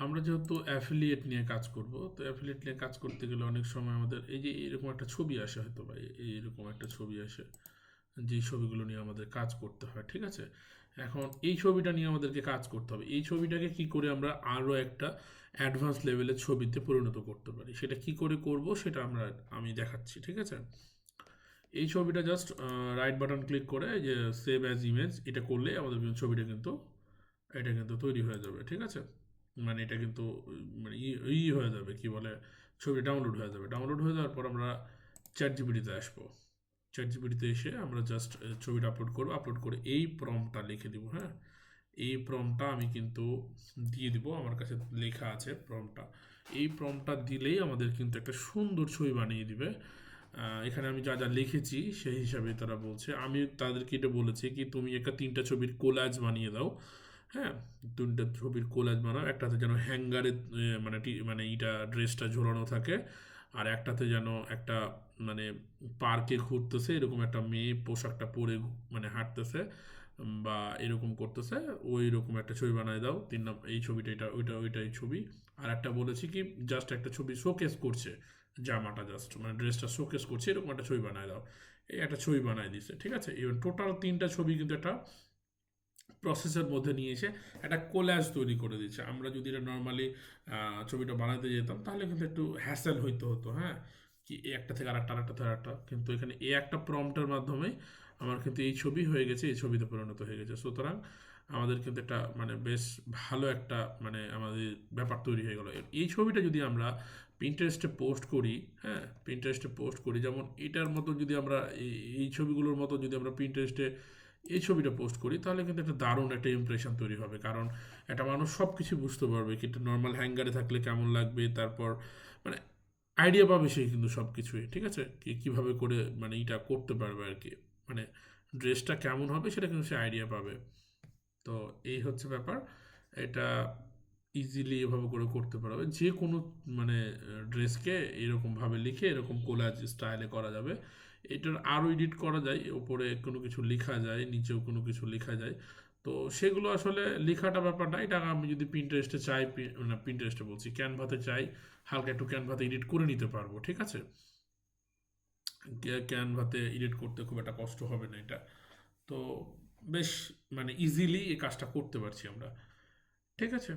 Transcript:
আমরা যেহেতু অ্যাফিলিয়েট নিয়ে কাজ করব, তো অ্যাফিলিয়েট নিয়ে কাজ করতে গেলে অনেক সময় আমাদের এই যে এরকম একটা ছবি আসে, হয়তো বা এইরকম একটা ছবি আসে, যে ছবিগুলো নিয়ে আমাদের কাজ করতে হয়, ঠিক আছে? এখন এই ছবিটা নিয়ে আমাদেরকে কাজ করতে হবে। এই ছবিটাকে কি করে আমরা আরও একটা অ্যাডভান্স লেভেলের ছবিতে পরিণত করতে পারি, সেটা কি করে করব সেটা আমি দেখাচ্ছি, ঠিক আছে? এই ছবিটা জাস্ট রাইট বাটন ক্লিক করে যে সেভ অ্যাজ ইমেজ, এটা করলে আমাদের কিন্তু ছবিটা কিন্তু এটা কিন্তু তৈরি হয়ে যাবে, ঠিক আছে? মানে এটা কিন্তু মানে হয়ে যাবে, কি বলে, ছবি ডাউনলোড হয়ে যাবে। ডাউনলোড হয়ে যাওয়ার পর আমরা চ্যাট জিপিটিতে আসবো। চ্যাট জিপিটিতে এসে আমরা জাস্ট ছবিটা আপলোড করবো, আপলোড করে এই প্রম্পটটা লিখে দিব। হ্যাঁ, এই প্রম্পটটা আমি কিন্তু দিয়ে দিব, আমার কাছে লেখা আছে প্রম্পটটা। এই প্রম্পটটা দিলেই আমাদের কিন্তু একটা সুন্দর ছবি বানিয়ে দিবে। এখানে আমি যা যা লিখেছি সেই হিসাবে তারা বলছে, আমি তাদেরকে এটা বলেছি কি তুমি একটা 3টা ছবির কোলাজ বানিয়ে দাও। হ্যাঁ, 3টা ছবির কোলাজ বানাও, একটাতে যেন হ্যাঙ্গারে মানে মানে ইটা ড্রেসটা ঝোলানো থাকে, আর একটাতে যেন একটা মানে পার্কে ঘুরতেছে এরকম একটা মেয়ে পোশাকটা পরে মানে হাঁটতেছে বা এরকম করতেছে, ওই রকম একটা ছবি বানায় দাও। এই ছবিটা, এটা ওইটা ওইটা এই ছবি। আর একটা বলেছি কি জাস্ট একটা ছবি শোকেস করছে, জামাটা জাস্ট মানে ড্রেসটা শোকেস করছে, এরকম একটা ছবি বানায় দাও। এই একটা ছবি বানায় দিছে, ঠিক আছে? ইভেন টোটাল 3টা ছবি কিন্তু একটা প্রসেসের মধ্যে নিয়ে এসে একটা কোল্যাজ তৈরি করে দিচ্ছে। আমরা যদি এটা নর্মালি ছবিটা বানাতে যেতাম তাহলে কিন্তু একটু হ্যাসেল হতো। হ্যাঁ, কি একটা থেকে আরেকটা, আরেকটা থেকে আরেকটা, কিন্তু এখানে এই একটা প্রম্পটের মাধ্যমে আমার কিন্তু এই ছবি হয়ে গেছে, এই ছবিতে পরিণত হয়ে গেছে। সুতরাং আমাদের কিন্তু একটা মানে বেশ ভালো একটা মানে আমাদের ব্যাপার তৈরি হয়ে গেল। এই ছবিটা যদি আমরা পিন্টারেস্টে পোস্ট করি, হ্যাঁ, পিন্টারেস্টে পোস্ট করি, যেমন এটার মতো যদি আমরা এই ছবিগুলোর মতো যদি আমরা পিন্টারেস্টে এই ছবিটা পোস্ট করি, তাহলে কিন্তু একটা দারুণ একটা ইমপ্রেশন তৈরি হবে। কারণ একটা মানুষ সব কিছু বুঝতে পারবে কি একটা নর্মাল হ্যাঙ্গারে থাকলে কেমন লাগবে, তারপর মানে আইডিয়া পাবে সে কিন্তু সব কিছুই, ঠিক আছে? কীভাবে করে মানে এটা করতে পারবে আর কি, মানে ড্রেসটা কেমন হবে সেটা কিন্তু সে আইডিয়া পাবে। তো এই হচ্ছে ব্যাপার। এটা ইজিলি এভাবে করে করতে পারবে যে কোনো মানে ড্রেসকে এরকমভাবে লিখে এরকম কোলাজ স্টাইলে করা যাবে। এটার আরও এডিট করা যায়, ওপরে কোনো কিছু লেখা যায়, নিচেও কোনো কিছু লেখা যায়। তো সেগুলো আসলে লেখাটা ব্যাপার না, এটা আমি যদি পিন্টারেস্টে চাই, না পিন্টারেস্টে বলছি, ক্যানভাতে চাই, হালকা একটু ক্যানভাতে এডিট করে নিতে পারবো, ঠিক আছে? ক্যানভাতে এডিট করতে খুব একটা কষ্ট হবে না এটা। তো বেশ মানে ইজিলি এই কাজটা করতে পারছি আমরা, ঠিক আছে?